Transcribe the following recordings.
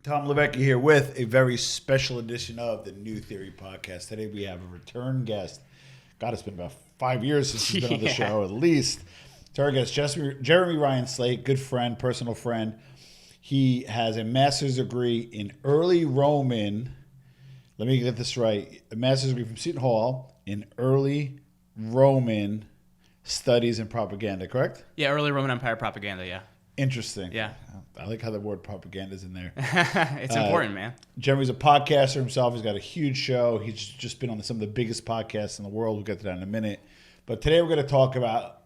Tom Levecki here with a very special edition of the New Theory Podcast. Today we have a return guest. God, it's been about 5 years since he's been on the show, at least. To our guest, Jeremy Ryan Slate, good friend, personal friend. He has a master's degree in early Roman, let me get this right, a master's degree from Seton Hall in early Roman studies and propaganda, correct? Yeah, early Roman Empire propaganda, yeah. Interesting. Yeah. I like how the word propaganda is in there. It's important, man. Jeremy's a podcaster himself. He's got a huge show. He's just been on some of the biggest podcasts in the world. We'll get to that in a minute. But today we're going to talk about,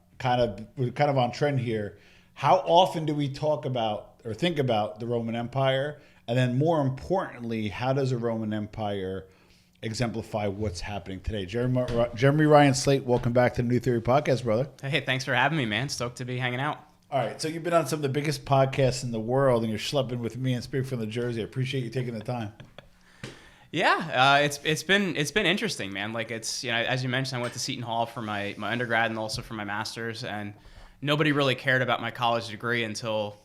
we're kind of on trend here. How often do we talk about or think about the Roman Empire? And then more importantly, how does a Roman Empire exemplify what's happening today? Jeremy Ryan Slate, welcome back to the New Theory Podcast, brother. Hey, thanks for having me, man. Stoked to be hanging out. All right, so you've been on some of the biggest podcasts in the world, and you're schlepping with me and Spirit from New Jersey. I appreciate you taking the time. Yeah, it's been interesting, man. Like it's as you mentioned, I went to Seton Hall for my undergrad and also for my master's, and nobody really cared about my college degree until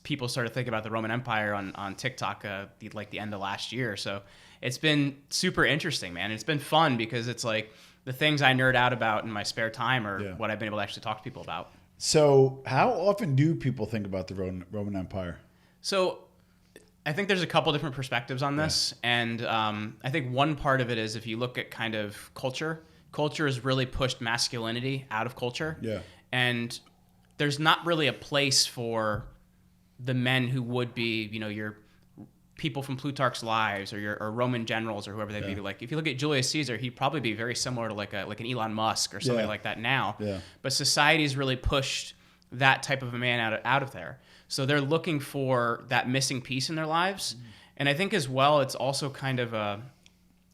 people started thinking about the Roman Empire on TikTok, like the end of last year. So it's been super interesting, man. It's been fun because it's like the things I nerd out about in my spare time are what I've been able to actually talk to people about. So how often do people think about the Roman Empire? So I think there's a couple different perspectives on this. Yeah. And I think one part of it is if you look at kind of culture has really pushed masculinity out of culture. Yeah. And there's not really a place for the men who would be, your people from Plutarch's Lives or Roman generals or whoever they'd be. Like if you look at Julius Caesar, he'd probably be very similar to like an Elon Musk or something like that now. Yeah. But society's really pushed that type of a man out of there. So they're looking for that missing piece in their lives. Mm-hmm. And I think as well, it's also kind of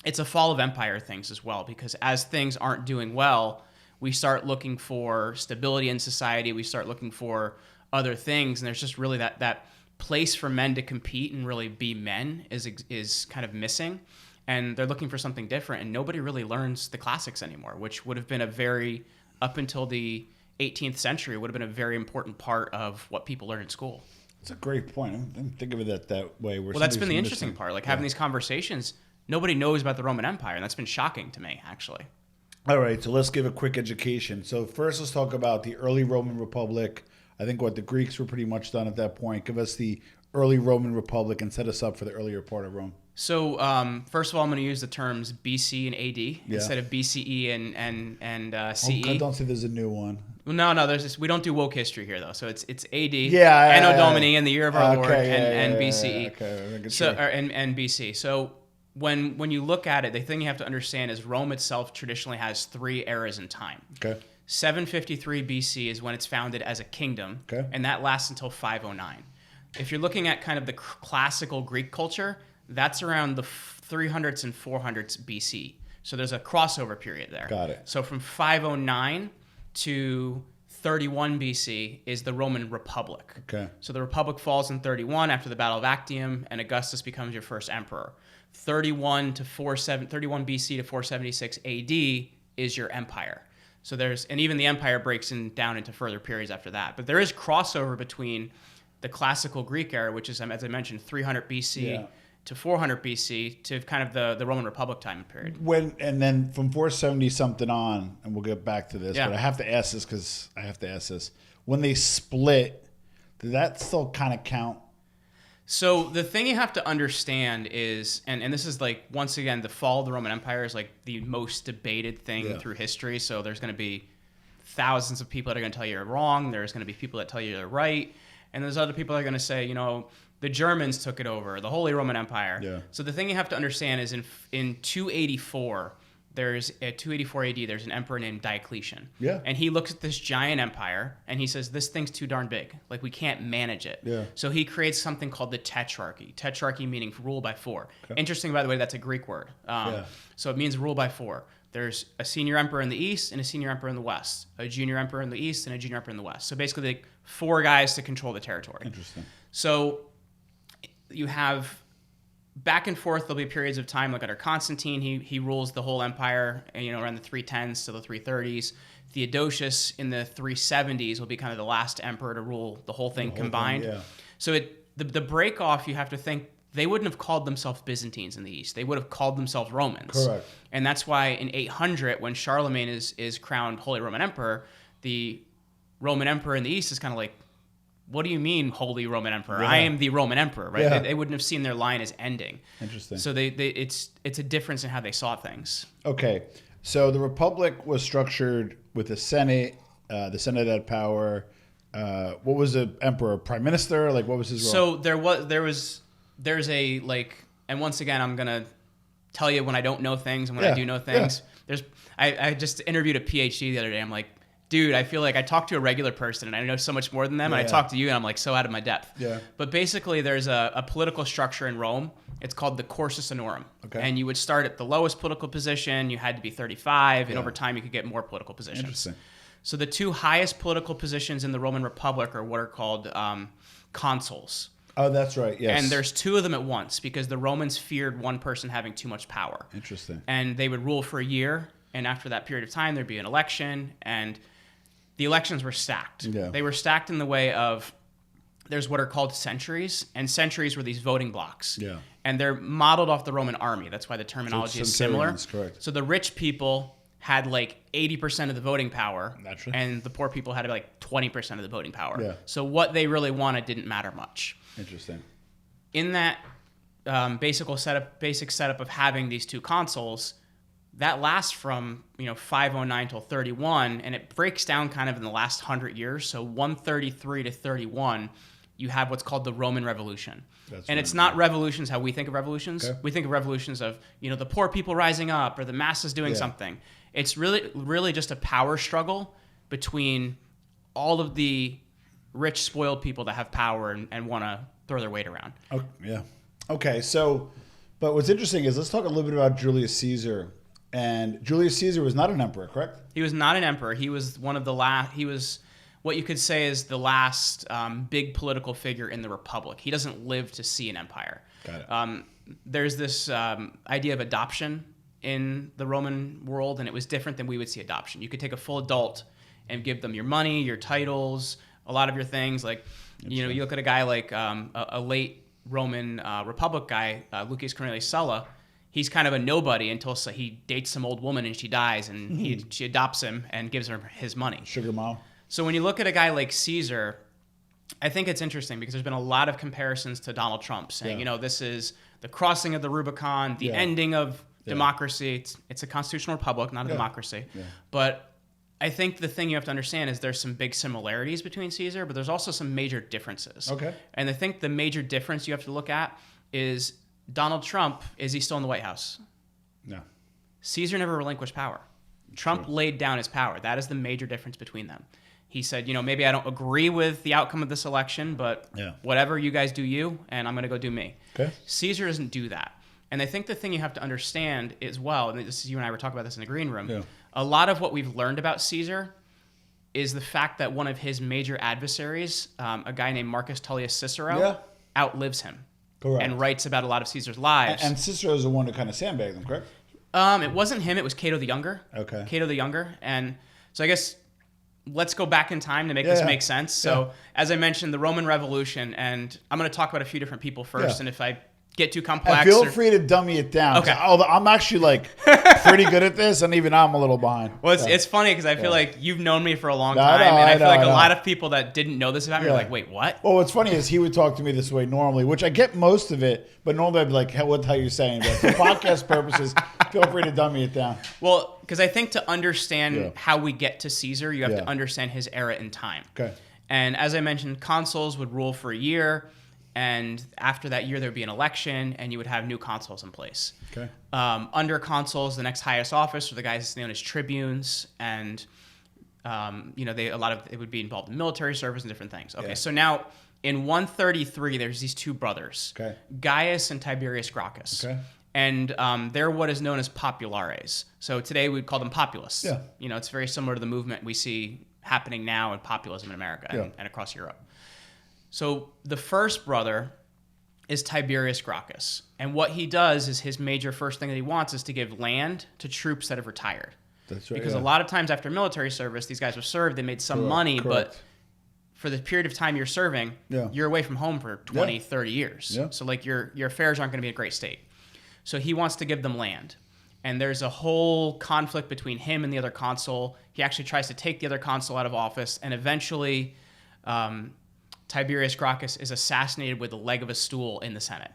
it's a fall of empire things as well, because as things aren't doing well, we start looking for stability in society. We start looking for other things. And there's just really that place for men to compete and really be men is kind of missing, and they're looking for something different, and nobody really learns the classics anymore, which would have been up until the 18th century would have been a very important part of what people learn in school. It's a great point. I didn't think of it that way. Well, that's been the interesting part, like having these conversations. Nobody knows about the Roman Empire, and that's been shocking to me, actually. All right, so let's give a quick education. So first, let's talk about the early Roman Republic. I think the Greeks were pretty much done at that point. Give us the early Roman Republic and set us up for the earlier part of Rome. So first of all, I'm going to use the terms BC and AD instead of BCE and CE. I don't see there's a new one. No, there's this. We don't do woke history here though. So it's AD, Anno Domini, and the year of our Lord, and BCE. Okay, so and BC. So when you look at it, the thing you have to understand is Rome itself traditionally has 3 eras in time. Okay. 753 BC is when it's founded as a kingdom, and that lasts until 509. If you're looking at kind of the classical Greek culture, that's around the 300s and 400s BC. So there's a crossover period there. Got it. So from 509 to 31 BC is the Roman Republic. Okay. So the Republic falls in 31 after the Battle of Actium, and Augustus becomes your first emperor. 31 BC to 476 AD is your empire. So and even the empire breaks down into further periods after that. But there is crossover between the classical Greek era, which is, as I mentioned, 300 BC to 400 BC to kind of the Roman Republic time period. And then from 470 something on, and we'll get back to this, but I have to ask this because I have to ask this. When they split, did that still kind of count? So the thing you have to understand is, and this is like, once again, the fall of the Roman Empire is like the most debated thing through history. So there's going to be thousands of people that are going to tell you you're wrong. There's going to be people that tell you you're right. And there's other people that are going to say, the Germans took it over, the Holy Roman Empire. Yeah. So the thing you have to understand is in 284, there's at 284 AD, there's an emperor named Diocletian. Yeah. And he looks at this giant empire and he says, this thing's too darn big. Like, we can't manage it. Yeah. So he creates something called the Tetrarchy. Tetrarchy meaning rule by 4. Okay. Interesting, by the way, that's a Greek word. So it means rule by 4. There's a senior emperor in the east and a senior emperor in the west, a junior emperor in the east and a junior emperor in the west. So basically, like 4 guys to control the territory. Interesting. So you have back and forth. There'll be periods of time, like under Constantine, he rules the whole empire, around the 310s to the 330s. Theodosius in the 370s will be kind of the last emperor to rule the whole thing combined. So the break off, you have to think they wouldn't have called themselves Byzantines in the East. They would have called themselves Romans. Correct. And that's why in 800, when Charlemagne is crowned Holy Roman Emperor, the Roman Emperor in the East is kind of like, what do you mean, Holy Roman Emperor? I am the Roman Emperor, right? Yeah. They wouldn't have seen their line as ending. Interesting. So it's a difference in how they saw things. Okay. So the Republic was structured with a Senate. The Senate had power. What was the emperor? Prime minister? Like, what was his role? So there's a, like, and once again, I'm going to tell you when I don't know things and when I do know things. I just interviewed a PhD the other day. I'm like, dude, I feel like I talk to a regular person and I know so much more than them. And I talk to you and I'm like so out of my depth. Yeah. But basically there's a political structure in Rome. It's called the Cursus Honorum. Okay. And you would start at the lowest political position. You had to be 35. And over time you could get more political positions. Interesting. So the two highest political positions in the Roman Republic are what are called consuls. Oh, that's right. Yes. And there's two of them at once because the Romans feared one person having too much power. Interesting. And they would rule for a year. And after that period of time, there'd be an election. And the elections were stacked. Yeah. They were stacked in the way of there's what are called centuries. And centuries were these voting blocks. Yeah. And they're modeled off the Roman army. That's why the terminology is similar. Correct. So the rich people had like 80% of the voting power. Naturally. And the poor people had like 20% of the voting power. Yeah. So what they really wanted didn't matter much. Interesting. In that basic setup of having these two consuls, that lasts from 509 till 31, and it breaks down kind of in the last 100 years. So 133 to 31, you have what's called the Roman Revolution. It's not revolutions how we think of revolutions. Okay. We think of revolutions of the poor people rising up or the masses doing something. It's really just a power struggle between all of the rich, spoiled people that have power and want to throw their weight around. Oh, yeah. Okay. So, but what's interesting is let's talk a little bit about Julius Caesar. And Julius Caesar was not an emperor, correct? He was not an emperor. He was one of the last. He was what you could say is the last big political figure in the Republic. He doesn't live to see an empire. Got it. There's this idea of adoption in the Roman world, and it was different than we would see adoption. You could take a full adult and give them your money, your titles, a lot of your things. Like, you look at a guy like a late Roman Republic guy, Lucius Cornelius Sulla. He's kind of a nobody until he dates some old woman and she dies, and she adopts him and gives her his money. Sugar mom. So when you look at a guy like Caesar, I think it's interesting because there's been a lot of comparisons to Donald Trump saying, this is the crossing of the Rubicon, the ending of democracy. It's a constitutional republic, not a democracy. Yeah. But I think the thing you have to understand is there's some big similarities between Caesar, but there's also some major differences. Okay. And I think the major difference you have to look at is Donald Trump, is he still in the White House? No. Caesar never relinquished power. Trump laid down his power. That is the major difference between them. He said, maybe I don't agree with the outcome of this election, but whatever, you guys do you, and I'm going to go do me. Okay. Caesar doesn't do that. And I think the thing you have to understand as well, and this is you and I were talking about this in the green room, a lot of what we've learned about Caesar is the fact that one of his major adversaries, a guy named Marcus Tullius Cicero, outlives him. Correct. And writes about a lot of Caesar's lives. And Cicero is the one who kind of sandbagged them, correct? It wasn't him. It was Cato the Younger. Okay. Cato the Younger. And so I guess let's go back in time to make this make sense. So as I mentioned, the Roman Revolution, and I'm going to talk about a few different people first. And if I get too complex. And feel free to dummy it down. Okay. I'm actually pretty good at this, and even I'm a little behind. Well, it's funny because I feel like you've known me for a long time, and I feel like a lot of people that didn't know this about me are like, wait, what? Well, what's funny is he would talk to me this way normally, which I get most of it, but normally I'd be like, what the hell are you saying? But for podcast purposes, feel free to dummy it down. Well, because I think to understand how we get to Caesar, you have to understand his era in time. Okay. And as I mentioned, consuls would rule for a year. And after that year, there would be an election, and you would have new consuls in place. Okay. Under consuls, the next highest office are the guys known as tribunes, and it would be involved in military service and different things. Okay, so now in 133, there's these two brothers, Gaius and Tiberius Gracchus. Okay. And they're what is known as populares. So today we'd call them populists. Yeah. It's very similar to the movement we see happening now in populism in America and across Europe. So the first brother is Tiberius Gracchus. And what he does is his major first thing that he wants is to give land to troops that have retired. That's right. Because a lot of times after military service, these guys were served, they made some money, but for the period of time you're serving, you're away from home for 20, 30 years. Yeah. So like your affairs aren't going to be in a great state. So he wants to give them land. And there's a whole conflict between him and the other consul. He actually tries to take the other consul out of office, and eventually Tiberius Gracchus is assassinated with the leg of a stool in the Senate.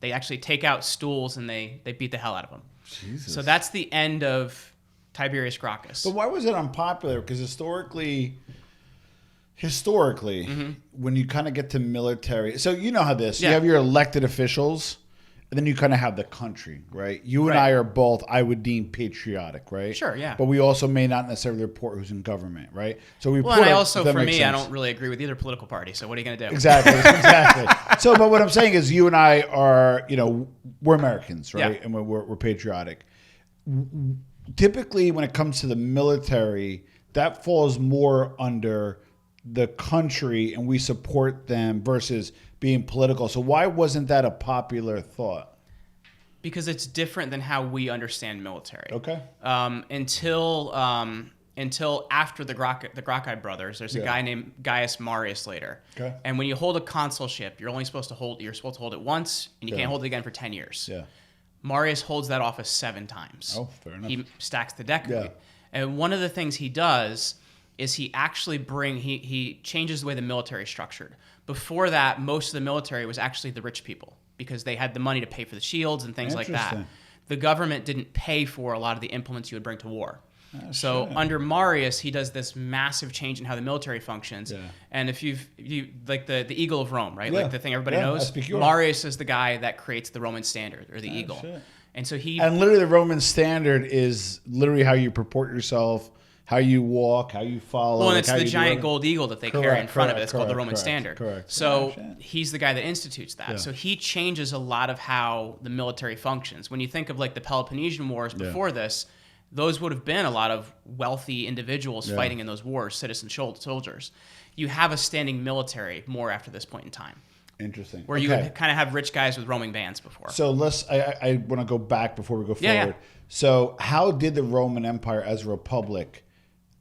They actually take out stools and they beat the hell out of him. Jesus. So that's the end of Tiberius Gracchus. But why was it unpopular? Because historically, when you kind of get to military, so you know how this, you have your elected officials, and then you kind of have the country, right? You and I are both, I would deem, patriotic, right? Sure, yeah. But we also may not necessarily report who's in government, right? So we. Well, and I also, for me, I don't really agree with either political party. So what are you going to do? Exactly. So, but what I'm saying is, you and I are, we're Americans, right? Yeah. And we're patriotic. Typically, when it comes to the military, that falls more under the country, and we support them versus being political. So why wasn't that a popular thought? Because it's different than how we understand military. Okay. Until after the Gracchi brothers, there's a guy named Gaius Marius later. Okay. And when you hold a consulship, you're supposed to hold it once, and you can't hold it again for 10 years. Yeah. Marius holds that office 7 times. Oh, fair enough. He stacks the deck. Yeah. And one of the things he does is he actually he changes the way the military is structured. Before that, most of the military was actually the rich people because they had the money to pay for the shields and things like that. The government didn't pay for a lot of the implements you would bring to war. So under Marius, he does this massive change in how the military functions. Yeah. And if you like the Eagle of Rome, right? Yeah. Like the thing everybody knows. Marius is the guy that creates the Roman standard or the eagle. Shit. And so and literally the Roman standard is literally how you purport yourself, how you walk, how you follow. Well, and it's the giant gold eagle that they carry in front of it. It's called the Roman standard. Correct. So he's the guy that institutes that. Yeah. So he changes a lot of how the military functions. When you think of like the Peloponnesian Wars before this, those would have been a lot of wealthy individuals fighting in those wars, citizen soldiers. You have a standing military more after this point in time. Interesting. Where you would kind of have rich guys with roaming bands before. So I want to go back before we go forward. Yeah. So how did the Roman Empire as a republic,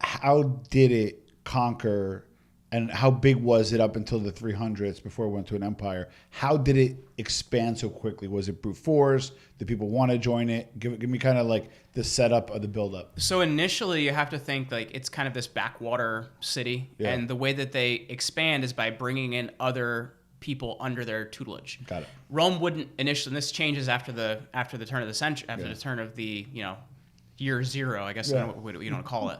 how did it conquer, and how big was it up until the 300s before it went to an empire? How did it expand so quickly? Was it brute force? Did people want to join it? Give me kind of like the setup of the buildup. So initially you have to think like it's kind of this backwater city. Yeah. And the way that they expand is by bringing in other people under their tutelage. Got it. Rome wouldn't initially, and this changes after the turn of the century, after the turn of the, year zero, I guess, I don't know what you don't call it.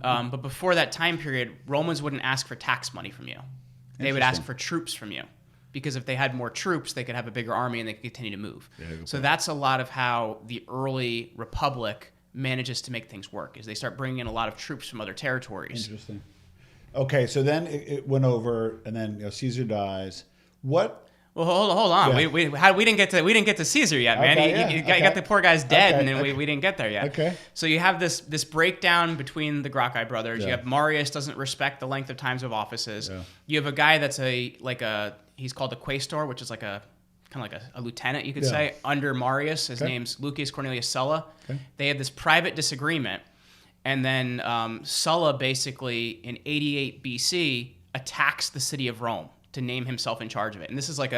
But before that time period, Romans wouldn't ask for tax money from you. They would ask for troops from you. Because if they had more troops, they could have a bigger army and they could continue to move. Yeah, so that's a lot of how the early republic manages to make things work, is they start bringing in a lot of troops from other territories. Interesting. Okay, so then it went over, and then Caesar dies. What? Well, hold on. Yeah. We didn't get to Caesar yet, man. Okay, you got the poor guy's dead, and then we didn't get there yet. Okay. So you have this breakdown between the Gracchi brothers. Yeah. You have Marius doesn't respect the length of times of offices. Yeah. You have a guy that's he's called a quaestor, which is like a kind of like a lieutenant, you could say, under Marius. His name's Lucius Cornelius Sulla. Okay. They have this private disagreement, and then Sulla basically in 88 BC attacks the city of Rome to name himself in charge of it. And this is like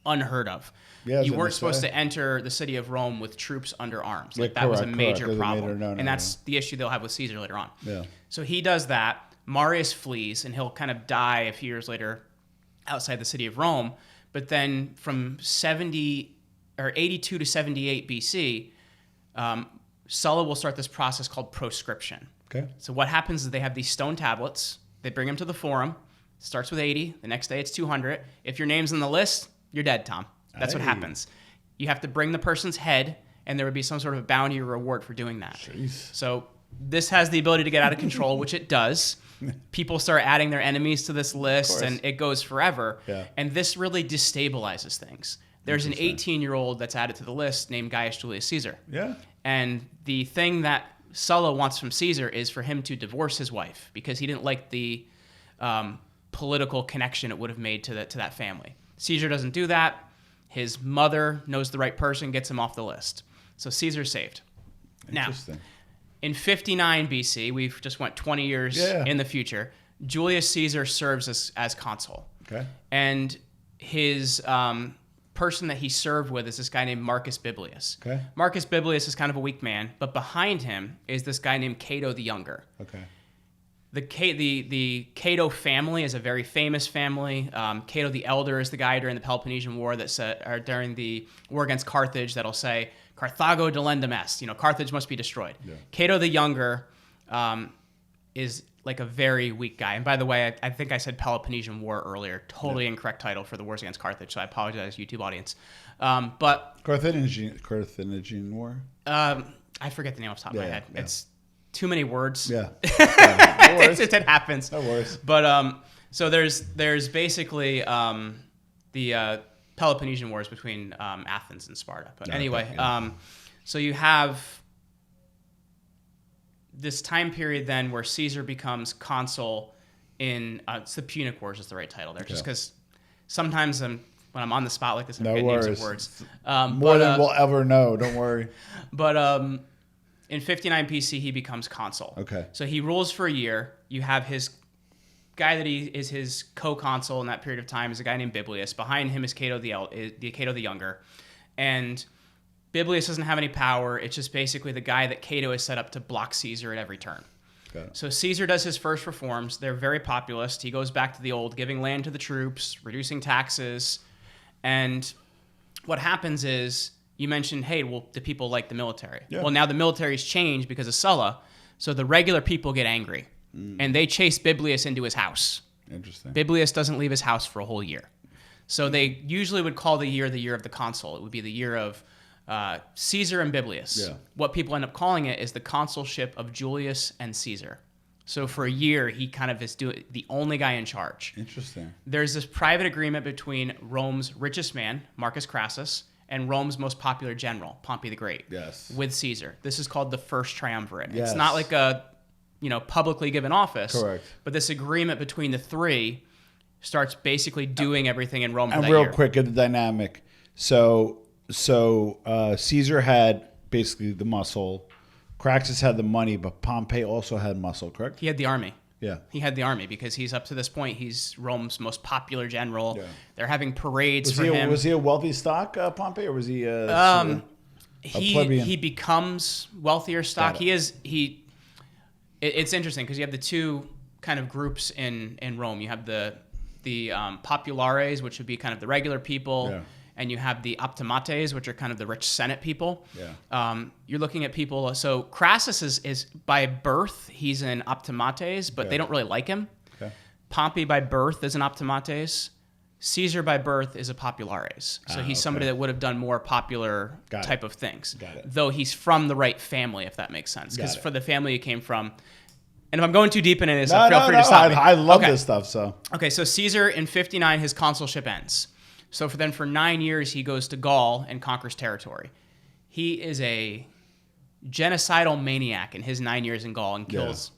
unheard of. Yeah, you weren't supposed to enter the city of Rome with troops under arms. That was a major problem. And that's the issue they'll have with Caesar later on. Yeah. So he does that. Marius flees, and he'll kind of die a few years later outside the city of Rome. But then from 82 to 78 BC, Sulla will start this process called proscription. Okay. So what happens is they have these stone tablets. They bring them to the forum. Starts with 80. The next day it's 200. If your name's on the list, you're dead, Tom. That's what happens. You have to bring the person's head, and there would be some sort of bounty or reward for doing that. Jeez. So this has the ability to get out of control, which it does. People start adding their enemies to this list, and it goes forever. Yeah. And this really destabilizes things. There's an 18-year-old that's added to the list named Gaius Julius Caesar. Yeah. And the thing that Sulla wants from Caesar is for him to divorce his wife because he didn't like the political connection it would have made to that family. Caesar doesn't do that. His mother knows the right person, gets him off the list. So Caesar's saved. Now, in 59 BC, we've just went 20 years in the future, Julius Caesar serves as consul. Okay. And his person that he served with is this guy named Marcus Biblius. Okay. Marcus Biblius is kind of a weak man, but behind him is this guy named Cato the Younger. Okay. The Cato family is a very famous family. Cato the Elder is the guy during the Peloponnesian War or during the war against Carthage that'll say, Carthago delendum est, Carthage must be destroyed. Yeah. Cato the Younger is like a very weak guy. And by the way, I think I said Peloponnesian War earlier. Totally incorrect title for the wars against Carthage, so I apologize, YouTube audience. But Carthaginian War? I forget the name off the top of my head. Yeah. It's too many words. Yeah. It happens. No worries. But so there's basically the Peloponnesian Wars between Athens and Sparta. But anyway, so you have this time period then where Caesar becomes consul in it's the Punic Wars is the right title there, just because sometimes when I'm on the spot like this, I'm getting names of words. More than we'll ever know. Don't worry. But in 59 BC, he becomes consul. Okay. So he rules for a year. You have his guy that he is his co-consul in that period of time is a guy named Biblius. Behind him is Cato the Younger, and Biblius doesn't have any power. It's just basically the guy that Cato has set up to block Caesar at every turn. Okay. So Caesar does his first reforms. They're very populist. He goes back to the old, giving land to the troops, reducing taxes. And what happens is, you mentioned, hey, well, the people like the military. Yeah. Well, now the military's changed because of Sulla, so the regular people get angry. And they chase Biblius into his house. Interesting. Biblius doesn't leave his house for a whole year. So they usually would call the year of the consul. It would be the year of Caesar and Biblius. Yeah. What people end up calling it is the consulship of Julius and Caesar. So for a year, he kind of is the only guy in charge. Interesting. There's this private agreement between Rome's richest man, Marcus Crassus, and Rome's most popular general, Pompey the Great. Yes. With Caesar. This is called the First Triumvirate. Yes. It's not like a publicly given office. Correct. But this agreement between the three starts basically doing everything in Rome for that and real year. Quick, at the dynamic. So Caesar had basically the muscle. Crassus had the money, but Pompey also had muscle, correct? He had the army. Yeah. He had the army because he's up to this point, he's Rome's most popular general. Yeah. They're having parades for him. Was he a wealthy stock, Pompey, or was he a plebeian? He becomes wealthier stock. It's interesting because you have the two kind of groups in Rome. You have the populares, which would be kind of the regular people. Yeah. And you have the optimates, which are kind of the rich Senate people. Yeah. You're looking at people. So Crassus is by birth, he's an optimates, but they don't really like him. Okay. Pompey by birth is an optimates. Caesar by birth is a populares. So he's somebody that would have done more popular type of things. Though he's from the right family, if that makes sense. Because for the family he came from. And if I'm going too deep into this, feel free to stop me. I love this stuff. So Caesar in 59, his consulship ends. So for 9 years, he goes to Gaul and conquers territory. He is a genocidal maniac in his 9 years in Gaul and kills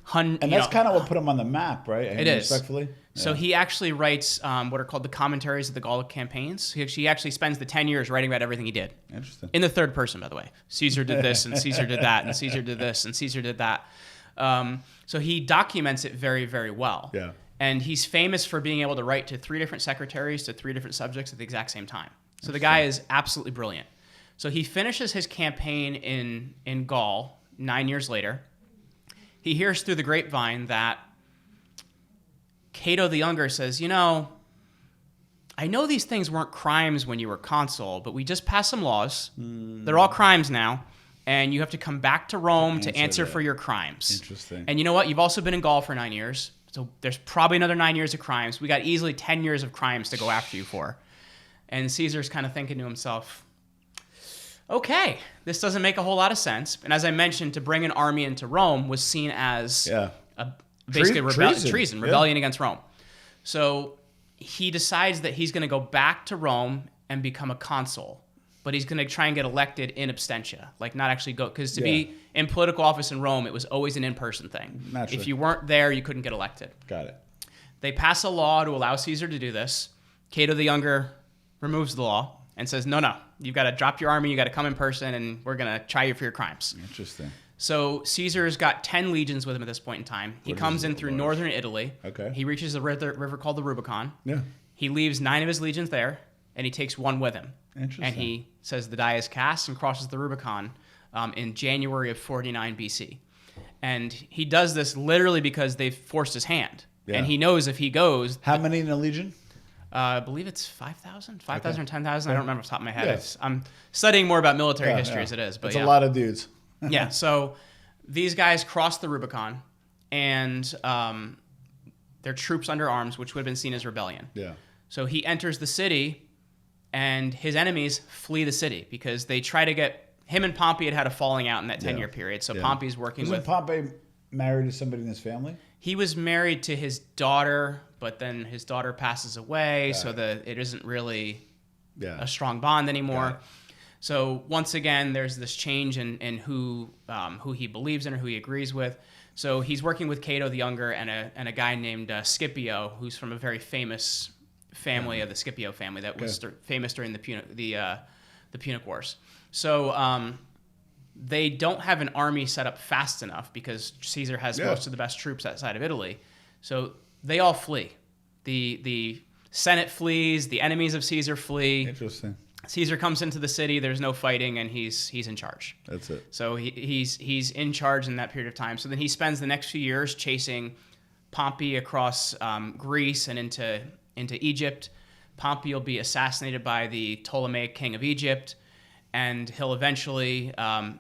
hundreds. And that's kind of what put him on the map, right? It is. Respectfully. Yeah. So he actually writes what are called the commentaries of the Gallic campaigns. He actually spends the 10 years writing about everything he did. Interesting. In the third person, by the way. Caesar did this, and Caesar did that, and Caesar did this, and Caesar did that. So he documents it very, very well. Yeah. And he's famous for being able to write to 3 different secretaries to 3 different subjects at the exact same time. So the guy is absolutely brilliant. So he finishes his campaign in Gaul 9 years later. He hears through the grapevine that Cato the Younger says, I know these things weren't crimes when you were consul, but we just passed some laws. They're all crimes now. And you have to come back to Rome to answer for your crimes. Interesting. And you know what? You've also been in Gaul for 9 years. So there's probably another 9 years of crimes. We got easily 10 years of crimes to go after you for. And Caesar's kind of thinking to himself, okay, this doesn't make a whole lot of sense. And as I mentioned, to bring an army into Rome was seen as basically treason, rebellion against Rome. So he decides that he's going to go back to Rome and become a consul. But he's going to try and get elected in absentia, like not actually go. Because to be in political office in Rome, it was always an in-person thing. Naturally. If you weren't there, you couldn't get elected. Got it. They pass a law to allow Caesar to do this. Cato the Younger removes the law and says, no, you've got to drop your army, you got to come in person, and we're going to try you for your crimes. Interesting. So Caesar's got 10 legions with him at this point in time. He comes in through northern Italy. Okay. He reaches a river called the Rubicon. Yeah. He leaves 9 of his legions there, and he takes 1 with him. Interesting. And he says the die is cast and crosses the Rubicon in January of 49 BC. And he does this literally because they've forced his hand. Yeah. And he knows if he goes... How many in a legion? I believe it's 5,000? 5,000 or 10,000? I don't remember off the top of my head. Yeah. I'm studying more about military history as it is. But it's a lot of dudes. Yeah, so these guys cross the Rubicon, and they're troops under arms, which would have been seen as rebellion. Yeah. So he enters the city, and his enemies flee the city because they try to get... Him and Pompey had a falling out in that 10-year period, so Pompey's working with... Wasn't Pompey married to somebody in his family? He was married to his daughter, but then his daughter passes away, so it isn't really a strong bond anymore. So once again, there's this change in who he believes in or who he agrees with. So he's working with Cato the Younger and a guy named Scipio, who's from a very famous family of the Scipio family that was famous during the Punic Wars. So they don't have an army set up fast enough because Caesar has most of the best troops outside of Italy. So they all flee. The Senate flees. The enemies of Caesar flee. Interesting. Caesar comes into the city. There's no fighting, and he's in charge. That's it. So he's in charge in that period of time. So then he spends the next few years chasing Pompey across Greece and into Egypt. Pompey will be assassinated by the Ptolemaic king of Egypt, and he'll eventually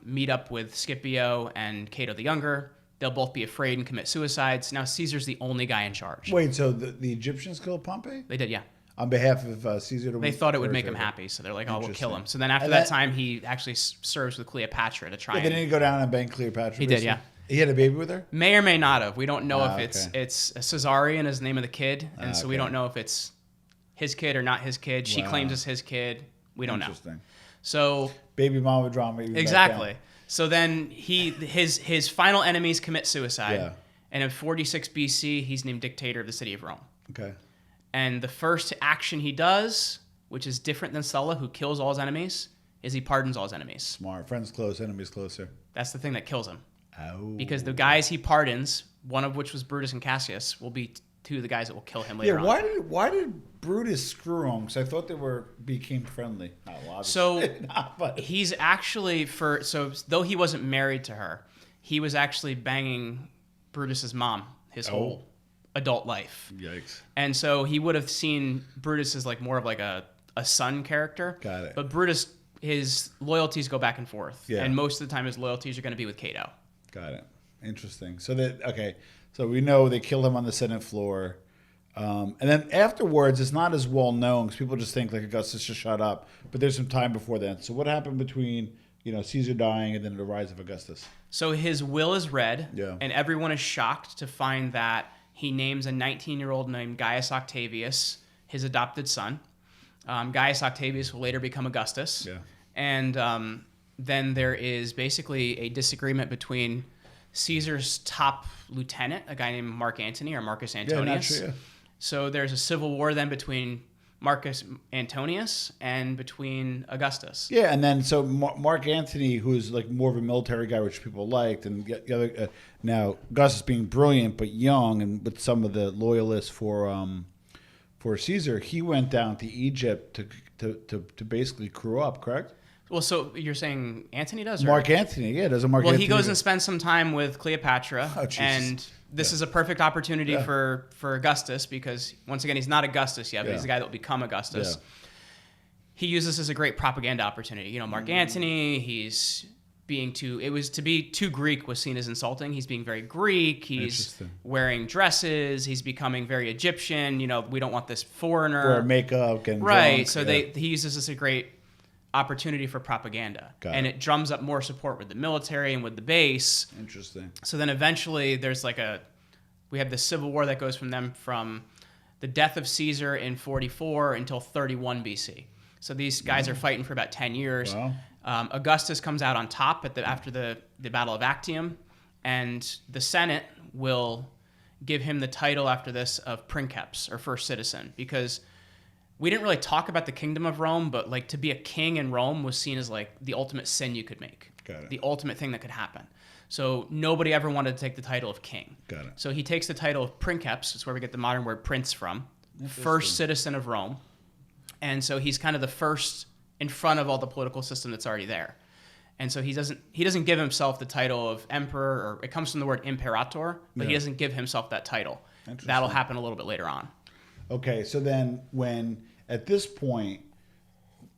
meet up with Scipio and Cato the Younger. They'll both be afraid and commit suicides. Now Caesar's the only guy in charge. Wait, so the Egyptians killed Pompey? They did, yeah. On behalf of Caesar? They thought it would make him happy, so they're like, oh, we'll kill him. So then after that time, he actually serves with Cleopatra to try They didn't go down and bang Cleopatra? He did, yeah. He had a baby with her? May or may not have. We don't know if it's Caesarion is the name of the kid, and so we don't know if it's his kid or not his kid. She claims it's his kid. We don't know. Interesting. So baby mama drama. Exactly. So then his final enemies commit suicide. Yeah. And in 46 BC, he's named dictator of the city of Rome. Okay. And the first action he does, which is different than Sulla, who kills all his enemies, is he pardons all his enemies. Smart. Friends close, enemies closer. That's the thing that kills him. Oh. Because the guys he pardons, one of which was Brutus and Cassius, will be two of the guys that will kill him later on. Why did Brutus screw him? Because I thought they became friendly. Oh, well, so he's actually though he wasn't married to her, he was actually banging Brutus's mom his whole adult life. Yikes. And so he would have seen Brutus as like more of like a son character. Got it. But Brutus, his loyalties go back and forth. Yeah. And most of the time his loyalties are going to be with Cato. Got it. Interesting. So we know they killed him on the Senate floor. And then afterwards, it's not as well known because people just think like Augustus just shut up. But there's some time before then. So what happened between Caesar dying and then the rise of Augustus? So his will is read, and everyone is shocked to find that he names a 19-year-old named Gaius Octavius his adopted son. Gaius Octavius will later become Augustus. Yeah. And then there is basically a disagreement between Caesar's top lieutenant, a guy named Mark Antony or Marcus Antonius. Yeah. So there's a civil war then between Marcus Antonius and between Augustus. Yeah, and then so Mark Antony, who's like more of a military guy, which people liked, and the other now Augustus being brilliant but young, and with some of the loyalists for Caesar, he went down to Egypt to basically crew up, correct? Well, so you're saying Antony does? Or? Mark Antony, yeah, doesn't Mark Well, Antony he goes and spends some time with Cleopatra, and this is a perfect opportunity for Augustus because, once again, he's not Augustus yet, but he's the guy that will become Augustus. Yeah. He uses this as a great propaganda opportunity. Mark Antony, to be too Greek was seen as insulting. He's being very Greek. He's wearing dresses. He's becoming very Egyptian. We don't want this foreigner. Wear makeup and right. Drunk. So he uses this as a great opportunity for propaganda, and it drums up more support with the military and with the base. Interesting. So then eventually there's we have the civil war that goes from the death of Caesar in 44 until 31 BC. So these guys are fighting for about 10 years. Wow. Augustus comes out on top after the Battle of Actium, and the Senate will give him the title after this of princeps, or first citizen, because we didn't really talk about the kingdom of Rome, but to be a king in Rome was seen as the ultimate sin you could make. Got it. The ultimate thing that could happen. So nobody ever wanted to take the title of king. Got it. So he takes the title of princeps. That's where we get the modern word prince from. First citizen of Rome. And so he's kind of the first in front of all the political system that's already there. And so he doesn't give himself the title of emperor, or it comes from the word imperator, but he doesn't give himself that title. That'll happen a little bit later on. Okay, so then when at this point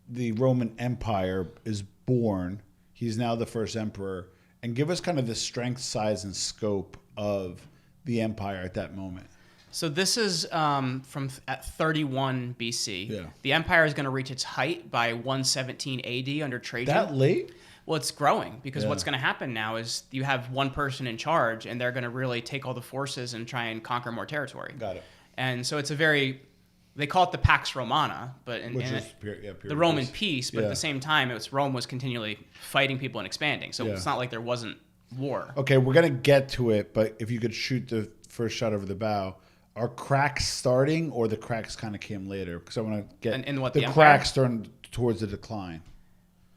the Roman Empire is born, he's now the first emperor, and give us kind of the strength, size, and scope of the empire at that moment. So this is at 31 BC. Yeah. The empire is going to reach its height by 117 AD under Trajan. That late? Well, it's growing because what's going to happen now is you have one person in charge, and they're going to really take all the forces and try and conquer more territory. Got it. And so it's they call it the Pax Romana, but the Roman peace. But at the same time, Rome was continually fighting people and expanding. So it's not like there wasn't war. Okay, we're going to get to it, but if you could shoot the first shot over the bow, are cracks starting, or the cracks kind of came later? Because I want to get the cracks starting towards the decline.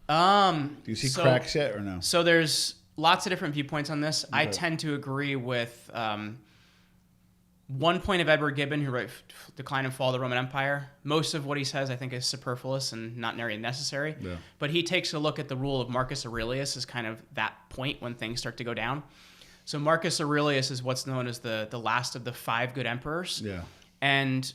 Do you see cracks yet or no? So there's lots of different viewpoints on this. Okay. I tend to agree with one point of Edward Gibbon, who wrote Decline and Fall of the Roman Empire. Most of what he says, I think, is superfluous and not very necessary. Yeah. But he takes a look at the rule of Marcus Aurelius as kind of that point when things start to go down. So Marcus Aurelius is what's known as the last of the 5 good emperors. Yeah. And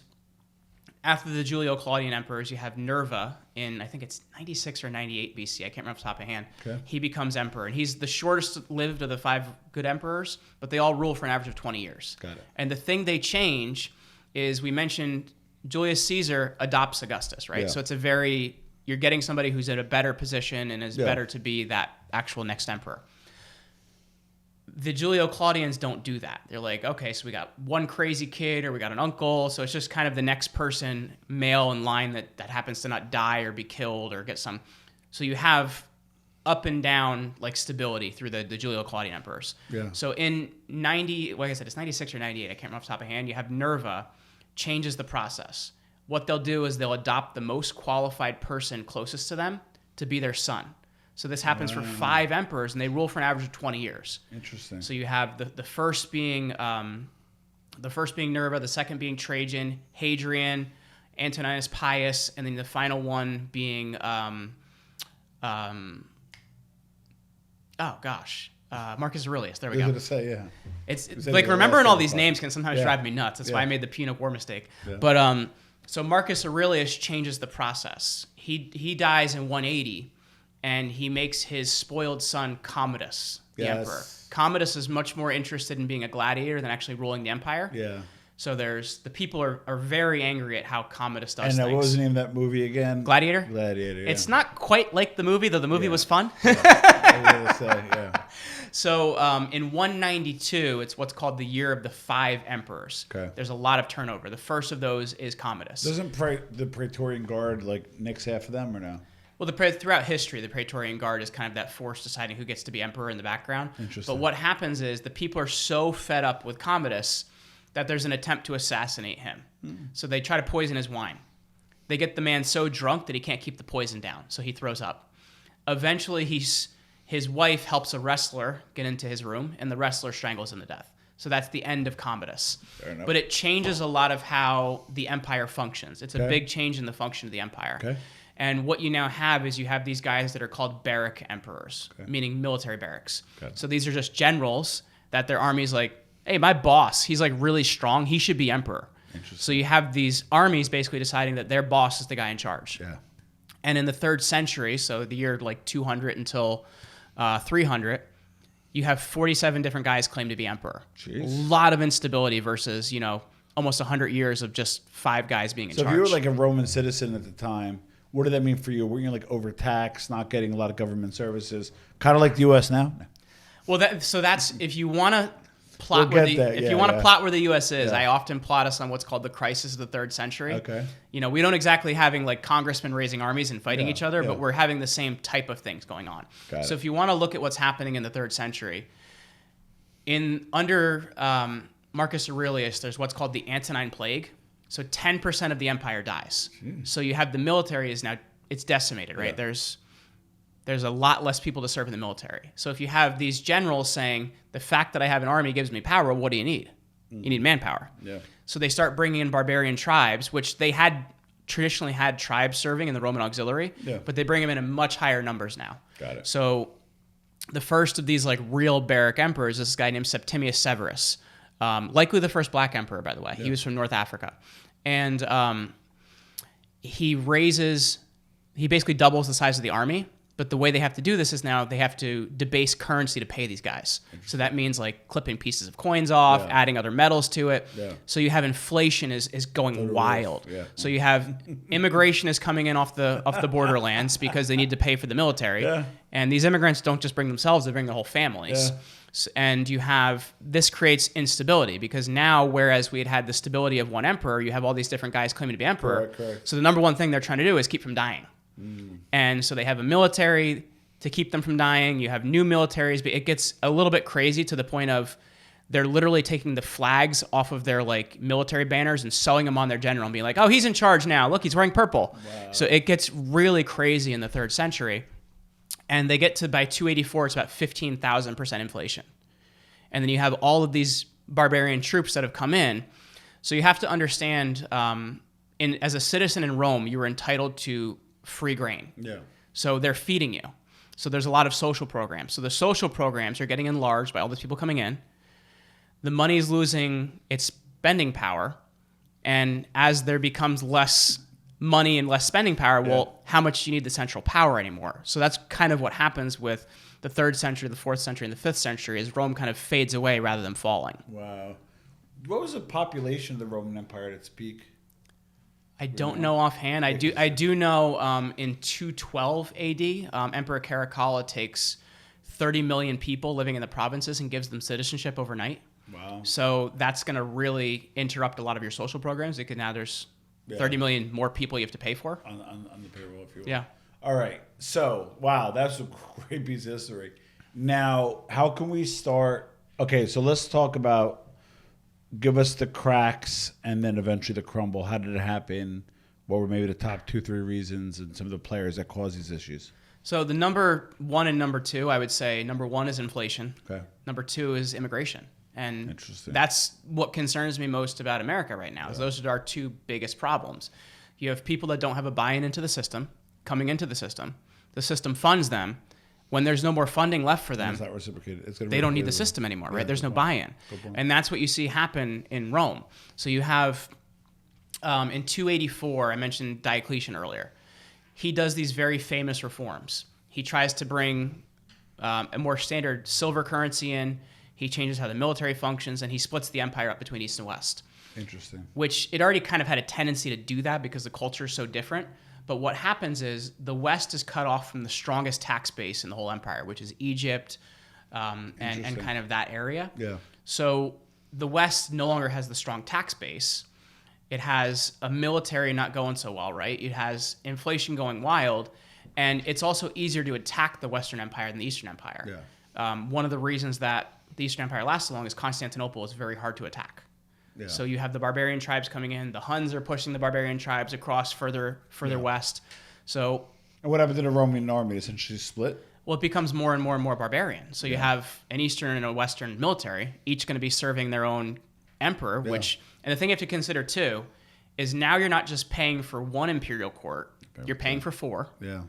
after the Julio-Claudian emperors, you have Nerva in, I think it's 96 or 98 BC. I can't remember off the top of my hand. Okay. He becomes emperor. And he's the shortest lived of the 5 good emperors, but they all rule for an average of 20 years. Got it. And the thing they change is, we mentioned Julius Caesar adopts Augustus, right? Yeah. So you're getting somebody who's in a better position and is better to be that actual next emperor. The Julio-Claudians don't do that. They're like, okay, so we got one crazy kid, or we got an uncle, so it's just kind of the next person, male in line, that happens to not die or be killed or get some. So you have up and down like stability through the Julio-Claudian emperors. Yeah. So in 90, like I said, it's 96 or 98, I can't remember off the top of my hand, you have Nerva changes the process. What they'll do is they'll adopt the most qualified person closest to them to be their son. So this happens for 5 emperors, and they rule for an average of 20 years. Interesting. So you have the first being Nerva, the second being Trajan, Hadrian, Antoninus Pius, and then the final one being Marcus Aurelius. There we go. I was going to say, yeah. It's like remembering all these names can sometimes drive me nuts. That's why I made the Punic War mistake. Yeah. But so Marcus Aurelius changes the process. He dies in 180. And he makes his spoiled son Commodus the emperor. Commodus is much more interested in being a gladiator than actually ruling the empire. Yeah. So the people are very angry at how Commodus does things. And what was the name of that movie again? Gladiator? Gladiator, yeah. It's not quite like the movie, though the movie was fun. I was going to say, yeah. So in 192, it's what's called the year of the 5 emperors. Okay. There's a lot of turnover. The first of those is Commodus. Doesn't the Praetorian Guard nix half of them or no? Well, throughout history, the Praetorian Guard is kind of that force deciding who gets to be emperor in the background. Interesting. But what happens is the people are so fed up with Commodus that there's an attempt to assassinate him. Mm. So they try to poison his wine. They get the man so drunk that he can't keep the poison down, so he throws up. Eventually, his wife helps a wrestler get into his room, and the wrestler strangles him to death. So that's the end of Commodus. Fair enough. But it changes a lot of how the empire functions. It's a big change in the function of the empire. Okay. And what you now have is you have these guys that are called barrack emperors, meaning military barracks. Okay. So these are just generals that their army's like, hey, my boss, he's like really strong. He should be emperor. So you have these armies basically deciding that their boss is the guy in charge. Yeah. And in the 3rd century, so the year like 200 until 300, you have 47 different guys claim to be emperor. Jeez. A lot of instability versus, almost 100 years of just 5 guys being in charge. So if you were like a Roman citizen at the time, what did that mean for you? Were you like overtaxed, not getting a lot of government services, kind of like the U.S. now? Well, that's if you want to plot plot where the U.S. is. I often plot us on what's called the crisis of the 3rd century. Okay. We don't exactly having like congressmen raising armies and fighting each other, but we're having the same type of things going on. So if you want to look at what's happening in the 3rd century, under Marcus Aurelius, there's what's called the Antonine Plague. So 10% of the empire dies. Jeez. So you have the military is now, it's decimated, right? Yeah. there's a lot less people to serve in the military. So if you have these generals saying, the fact that I have an army gives me power, what do you need? You need manpower. Yeah. So they start bringing in barbarian tribes, which they had traditionally had tribes serving in the Roman auxiliary, but they bring them in much higher numbers now. Got it. So the first of these like real barrack emperors is this guy named Septimius Severus, likely the first black emperor, by the way. He was from North Africa. And he basically doubles the size of the army. But the way they have to do this is now they have to debase currency to pay these guys. So that means like clipping pieces of coins off, adding other metals to it. Yeah. So you have inflation is going wild. Yeah. So you have immigration is coming in off the borderlands because they need to pay for the military. Yeah. And these immigrants don't just bring themselves, they bring their whole families. Yeah. And this creates instability because now, whereas we had the stability of one emperor, you have all these different guys claiming to be emperor. Correct. So the number one thing they're trying to do is keep from dying. And so they have a military to keep them from dying. You have new militaries, but it gets a little bit crazy to the point of they're literally taking the flags off of their like military banners and sewing them on their general and being like, oh, he's in charge now. Look, he's wearing purple. Wow. So it gets really crazy in the 3rd century. And they get to, by 284, it's about 15,000% inflation. And then you have all of these barbarian troops that have come in. So you have to understand, as a citizen in Rome, you were entitled to free grain. Yeah. So they're feeding you. So there's a lot of social programs. So the social programs are getting enlarged by all these people coming in. The money is losing its spending power. And as there becomes less money and less spending power, well, how much do you need the central power anymore? So that's kind of what happens with the 3rd century, the 4th century, and the 5th century is Rome kind of fades away rather than falling. Wow. What was the population of the Roman Empire at its peak? I don't know offhand. I do know in 212 AD, Emperor Caracalla takes 30 million people living in the provinces and gives them citizenship overnight. Wow. So that's going to really interrupt a lot of your social programs because now there's 30 million more people you have to pay for. On the payroll, if you will. Yeah. All right. So, wow, that's a great piece of history. Now, how can we start? Okay, so let's talk about, give us the cracks and then eventually the crumble. How did it happen? What were maybe the top 2-3 reasons and some of the players that caused these issues? So the number 1 and number 2, I would say number 1 is inflation. Okay. Number 2 is immigration. And Interesting. that's what concerns me most about America right now. Is those are our 2 biggest problems. You have people that don't have a buy-in into the system, coming into the system. The system funds them. When there's no more funding left for them, It's not reciprocated. they don't need the system anymore, right? There's no buy-in. And that's what you see happen in Rome. So you have, in 284, I mentioned Diocletian earlier. He does these very famous reforms. He tries to bring a more standard silver currency in. He changes how the military functions, and he splits the empire up between East and West. Interesting. Which it already kind of had a tendency to do that because the culture is so different. But what happens is the West is cut off from the strongest tax base in the whole empire, which is Egypt and kind of that area. Yeah. So the West no longer has the strong tax base. It has a military not going so well, right? It has inflation going wild. And it's also easier to attack the Western Empire than the Eastern Empire. Yeah. One of the reasons that the Eastern Empire lasts so long is Constantinople is very hard to attack. Yeah. So you have the barbarian tribes coming in. The Huns are pushing the barbarian tribes across further west. So, and what happened to the Roman army? Essentially split? Well, it becomes more and more and more barbarian. So you have an Eastern and a Western military, each going to be serving their own emperor, which, and the thing you have to consider too, is now you're not just paying for one imperial court, you're paying for 4. Yeah.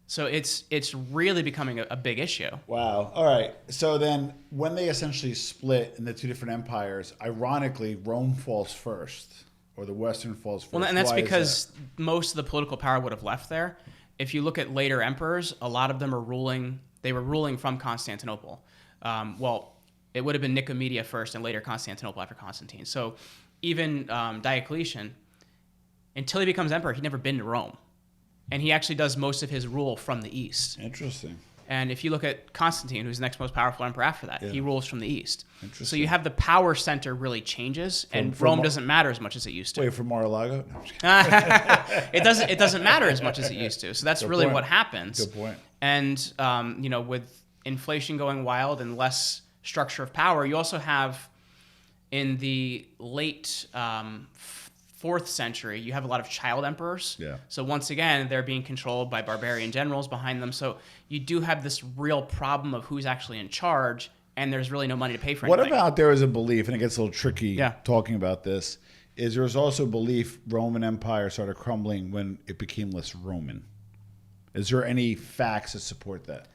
So it's really becoming a big issue. Wow. All right. So then when they essentially split in the 2 different empires, ironically, Rome falls first or the Western falls first. Well, and that's because most of the political power would have left there. If you look at later emperors, a lot of them were ruling from Constantinople. It would have been Nicomedia first and later Constantinople after Constantine. So even Diocletian, until he becomes emperor, he'd never been to Rome. And he actually does most of his rule from the east. Interesting. And if you look at Constantine, who's the next most powerful emperor after that, he rules from the east. Interesting. So you have the power center really changes, and Rome doesn't matter as much as it used to. Wait, for Mar-a-Lago? No, I'm just It doesn't matter as much as it used to. So that's really what happens. Good point. And with inflation going wild and less structure of power, you also have in the late 4th century, you have a lot of child emperors. Yeah. So once again, they're being controlled by barbarian generals behind them. So you do have this real problem of who's actually in charge, and there's really no money to pay for anything. What about there is a belief, and it gets a little tricky Yeah. talking about this, is there's also belief Roman Empire started crumbling when it became less Roman. Is there any facts that support that?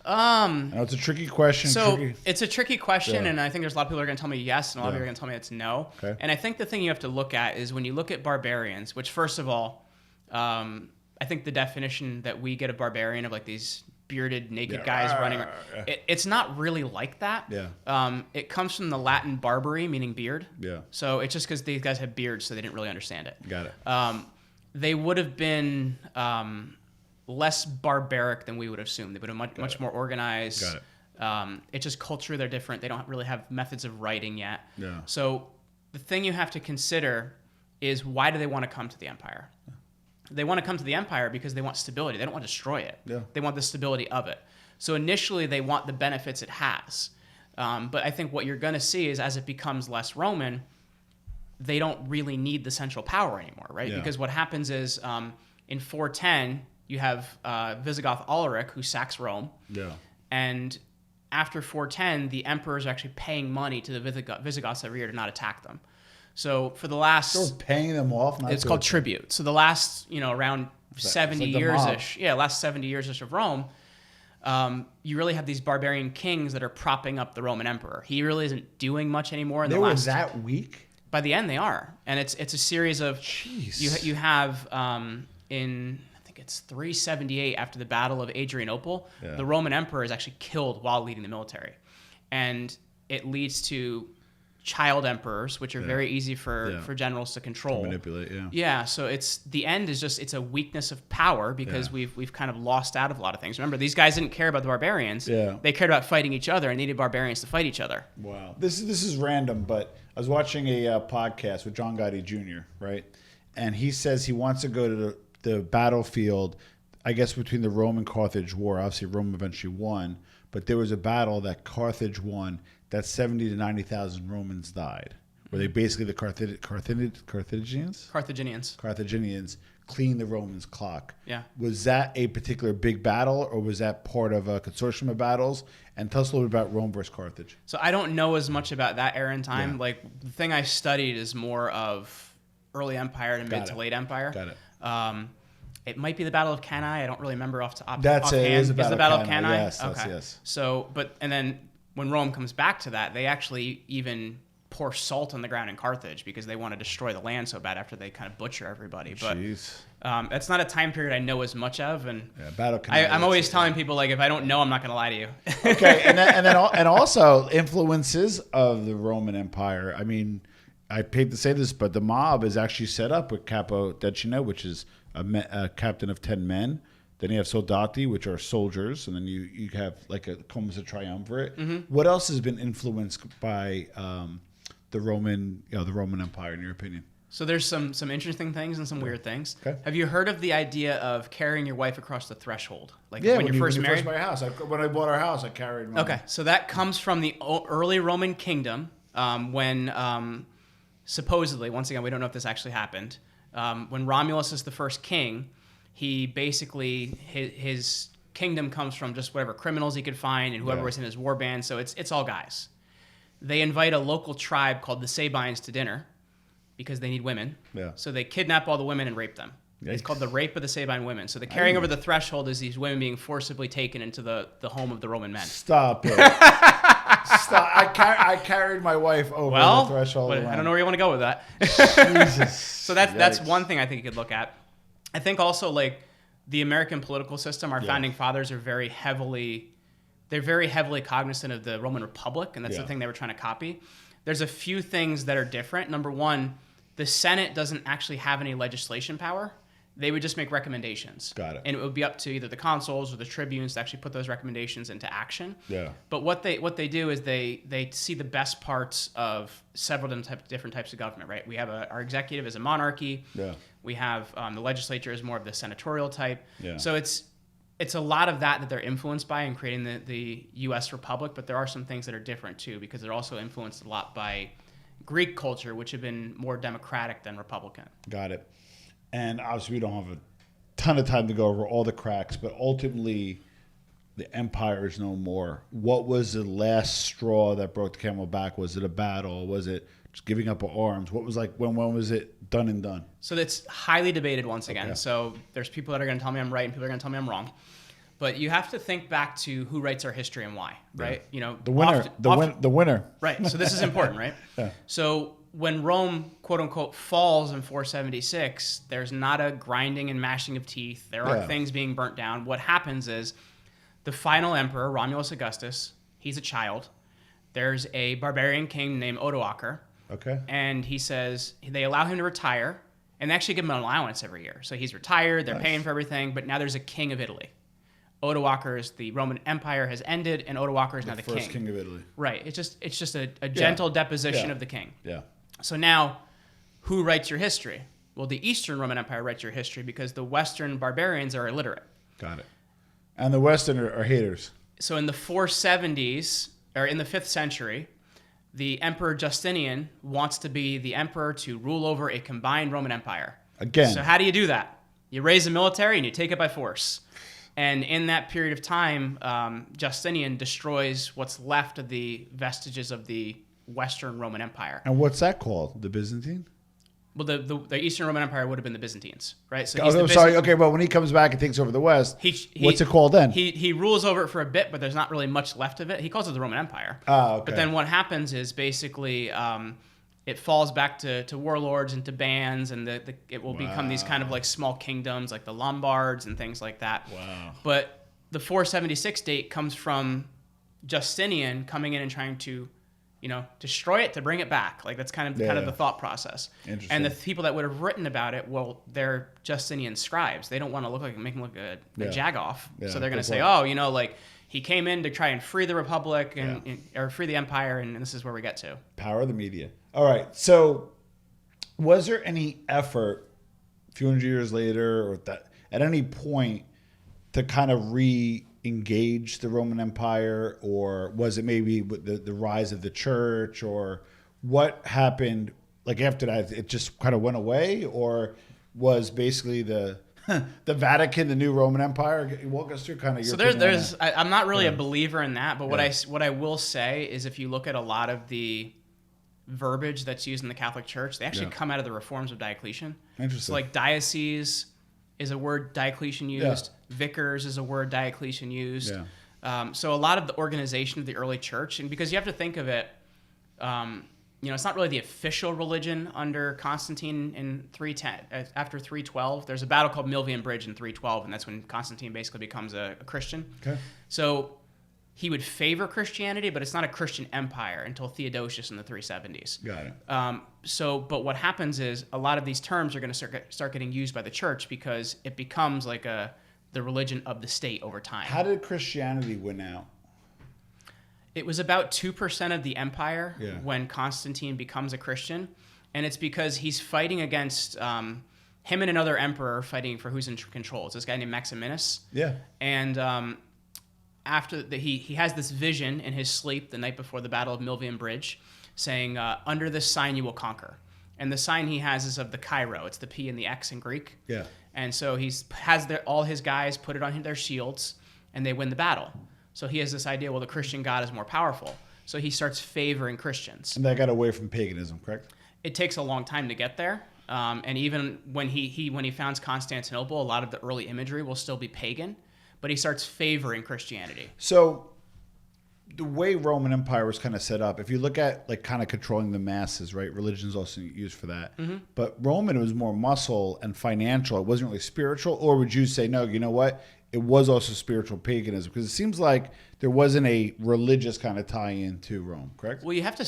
I know it's a tricky question. So it's a tricky question, Yeah. and I think there's a lot of people who are going to tell me yes, and a lot of people are going to tell me it's no. Okay. And I think the thing you have to look at is when you look at barbarians, which first of all, I think the definition that we get of barbarian of like these bearded naked guys running, it's not really like that. Yeah. It comes from the Latin barbary, meaning beard. Yeah. So it's just because these guys have beards, so they didn't really understand it. Got it. They would have been less barbaric than we would assume. They would have much more organized. Got it. It's just culture, they're different. They don't really have methods of writing yet. Yeah. So the thing you have to consider is why do they want to come to the empire? They want to come to the empire because they want stability. They don't want to destroy it. Yeah. They want the stability of it. So initially they want the benefits it has. But I think what you're going to see is as it becomes less Roman, they don't really need the central power anymore, right? Yeah. Because what happens is in 410, you have Visigoth Alaric who sacks Rome. Yeah. And after 410, the emperors are actually paying money to the Visigoths every year to not attack them. So for the last... So we're paying them off? It's called tribute. So the last, around 70 like the years-ish, last 70 years-ish of Rome, you really have these barbarian kings that are propping up the Roman emperor. He really isn't doing much anymore. They were that weak? By the end, they are. And it's a series of... Jeez. You have in... It's 378 after the Battle of Adrianople. Yeah. The Roman emperor is actually killed while leading the military. And it leads to child emperors, which are very easy for generals to control. To manipulate, yeah. Yeah, so the end is just, it's a weakness of power because we've kind of lost out of a lot of things. Remember, these guys didn't care about the barbarians. Yeah. They cared about fighting each other and needed barbarians to fight each other. Wow. This is random, but I was watching a podcast with John Gotti Jr., right? And he says he wants to go to the battlefield, I guess, between the Rome and Carthage war. Obviously, Rome eventually won, but there was a battle that Carthage won that 70 to 90,000 Romans died, where they basically, the Carthaginians cleaned the Romans' clock. Yeah. Was that a particular big battle, or was that part of a consortium of battles? And tell us a little bit about Rome versus Carthage. So I don't know as much about that era in time. Yeah. Like, the thing I studied is more of early empire to mid to late empire. Got it. It might be the Battle of Cannae. I don't really remember offhand. That's it. It is the Battle of Cannae. Yes, okay. yes. So, and then when Rome comes back to that, they actually even pour salt on the ground in Carthage because they want to destroy the land so bad after they kind of butcher everybody. But that's not a time period I know as much of, and Battle of Cannae, I'm always telling people, like, if I don't know, I'm not going to lie to you. Okay, and also influences of the Roman Empire. I mean, I hate to say this, but the mob is actually set up with Capodecimo, which is a captain of 10 men. Then you have soldati, which are soldiers, and then you have like almost a triumvirate. Mm-hmm. What else has been influenced by the Roman Empire, in your opinion? So there's some interesting things and some weird things. Okay. Have you heard of the idea of carrying your wife across the threshold? Like Yeah, when you're first married? When you first buy a house. When I bought our house, I carried my... Okay, so that comes from the early Roman kingdom when supposedly, once again, we don't know if this actually happened, when Romulus is the first king, he basically, his kingdom comes from just whatever criminals he could find and whoever was in his war band, so it's all guys. They invite a local tribe called the Sabines to dinner because they need women. Yeah. So they kidnap all the women and rape them. Yikes. It's called the rape of the Sabine women. So the carrying over the threshold is these women being forcibly taken into the home of the Roman men. Stop it. Stop. I carried my wife over the threshold. I don't know where you want to go with that. Jesus. So that's one thing I think you could look at. I think also, like, the American political system, our founding fathers are very heavily cognizant of the Roman Republic, and that's the thing they were trying to copy. There's a few things that are different. Number one, the Senate doesn't actually have any legislation power. They would just make recommendations. Got it. And it would be up to either the consuls or the tribunes to actually put those recommendations into action. Yeah. But what they do is they see the best parts of several different types of government, right? We have our executive is a monarchy. Yeah. We have the legislature is more of the senatorial type. Yeah. So it's a lot of that they're influenced by in creating the U.S. Republic, but there are some things that are different too because they're also influenced a lot by Greek culture, which had been more democratic than Republican. Got it. And obviously, we don't have a ton of time to go over all the cracks, but ultimately, the empire is no more. What was the last straw that broke the camel back? Was it a battle? Was it just giving up of arms? What was like, when was it done and done? So that's highly debated once again. Okay. So there's people that are going to tell me I'm right and people are going to tell me I'm wrong. But you have to think back to who writes our history and why, right? You know, The winner. The winner. Right. So this is important, right? Yeah. So when Rome, quote unquote, falls in 476, there's not a grinding and mashing of teeth. There aren't things being burnt down. What happens is the final emperor, Romulus Augustus, he's a child. There's a barbarian king named Odoacer. Okay. And he says they allow him to retire and they actually give him an allowance every year. So he's retired, they're paying for everything, but now there's a king of Italy. Odoacer's, the Roman Empire has ended, and Odoacer is now the king. First king of Italy. Right. It's just a gentle deposition of the king. Yeah. So now, who writes your history? Well, the Eastern Roman Empire writes your history because the Western barbarians are illiterate. Got it. And the Western are haters. So in the 470s, or in the 5th century, the Emperor Justinian wants to be the emperor to rule over a combined Roman Empire. Again. So how do you do that? You raise a military and you take it by force. And in that period of time, Justinian destroys what's left of the vestiges of the Western Roman Empire. And what's that called? The Byzantine? Well, the Eastern Roman Empire would have been the Byzantines, right? So sorry. Okay, well, when he comes back and takes over the West, what's it called then? He rules over it for a bit, but there's not really much left of it. He calls it the Roman Empire. Oh, okay. But then what happens is basically it falls back to warlords and to bands, and it will become these kind of like small kingdoms, like the Lombards and things like that. Wow. But the 476 date comes from Justinian coming in and trying to, destroy it to bring it back. Like that's kind of the thought process. Interesting. And the people that would have written about it, well, they're Justinian scribes. They don't want to make him look a jagoff. Yeah, So they're going to say, he came in to try and free the Republic or free the Empire, and this is where we get to. Power of the media. All right. So was there any effort a few hundred years later or at any point to kind of re-engage the Roman Empire, or was it maybe with the rise of the church, or what happened like after that? It just kind of went away, or was basically the Vatican the new Roman Empire? Walk us through kind of your I'm not really a believer in that, but what I will say is if you look at a lot of the verbiage that's used in the Catholic Church, they actually come out of the reforms of Diocletian. Interesting. So like diocese is a word Diocletian used. Vicars is a word Diocletian used. So a lot of the organization of the early church, and because you have to think of it, it's not really the official religion under Constantine in 310. After 312, there's a battle called Milvian Bridge in 312, and that's when Constantine basically becomes a Christian. Okay. So he would favor Christianity, but it's not a Christian empire until Theodosius in the 370s. Got it. But what happens is a lot of these terms are going to start getting used by the church because it becomes like the religion of the state over time. How did Christianity win out? It was about 2% of the empire when Constantine becomes a Christian, and it's because he's fighting against him and another emperor fighting for who's in control. It's this guy named Maximinus. Yeah. And he has this vision in his sleep the night before the Battle of Milvian Bridge, saying, "Under this sign you will conquer." And the sign he has is of the Chi-Rho. It's the P and the X in Greek. Yeah. And so all his guys put it on their shields, and they win the battle. So he has this idea, well, the Christian God is more powerful. So he starts favoring Christians. And that got away from paganism, correct? It takes a long time to get there. And even when he founds Constantinople, a lot of the early imagery will still be pagan, but he starts favoring Christianity. So the way Roman Empire was kind of set up, if you look at like kind of controlling the masses, right? Religion is also used for that. Mm-hmm. But Roman was more muscle and financial. It wasn't really spiritual. Or would you say, no, you know what? It was also spiritual paganism, because it seems like there wasn't a religious kind of tie-in to Rome, correct? Well, you have to,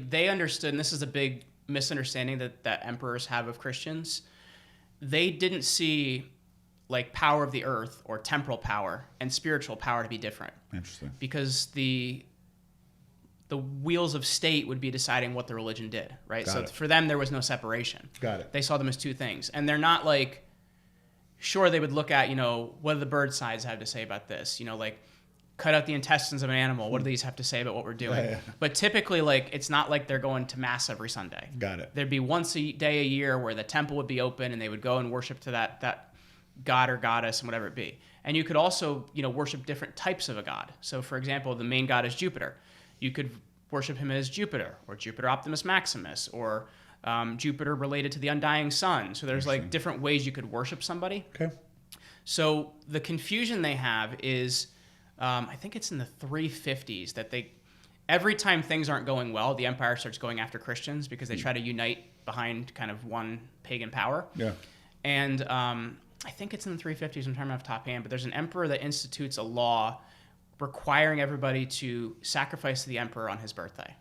they understood, and this is a big misunderstanding that emperors have of Christians. They didn't see power of the earth or temporal power and spiritual power to be different. Interesting. Because the wheels of state would be deciding what the religion did, right? Got it. For them, there was no separation. Got it. They saw them as two things. And they're not sure, they would look at, what do the bird sides have to say about this? cut out the intestines of an animal. What do these have to say about what we're doing? Yeah. But typically, like, it's not like they're going to mass every Sunday. Got it. There'd be once a day a year where the temple would be open and they would go and worship to that god or goddess and whatever it be. And you could also, worship different types of a god. So, for example, the main god is Jupiter. You could worship him as Jupiter or Jupiter Optimus Maximus or Jupiter related to the undying sun. So there's like different ways you could worship somebody. Okay. So the confusion they have is, I think it's in the 350s that every time things aren't going well, the empire starts going after Christians because they try to unite behind kind of one pagan power. Yeah. And I think it's in the 350s, I'm trying to off top hand, but there's an emperor that institutes a law requiring everybody to sacrifice to the emperor on his birthday.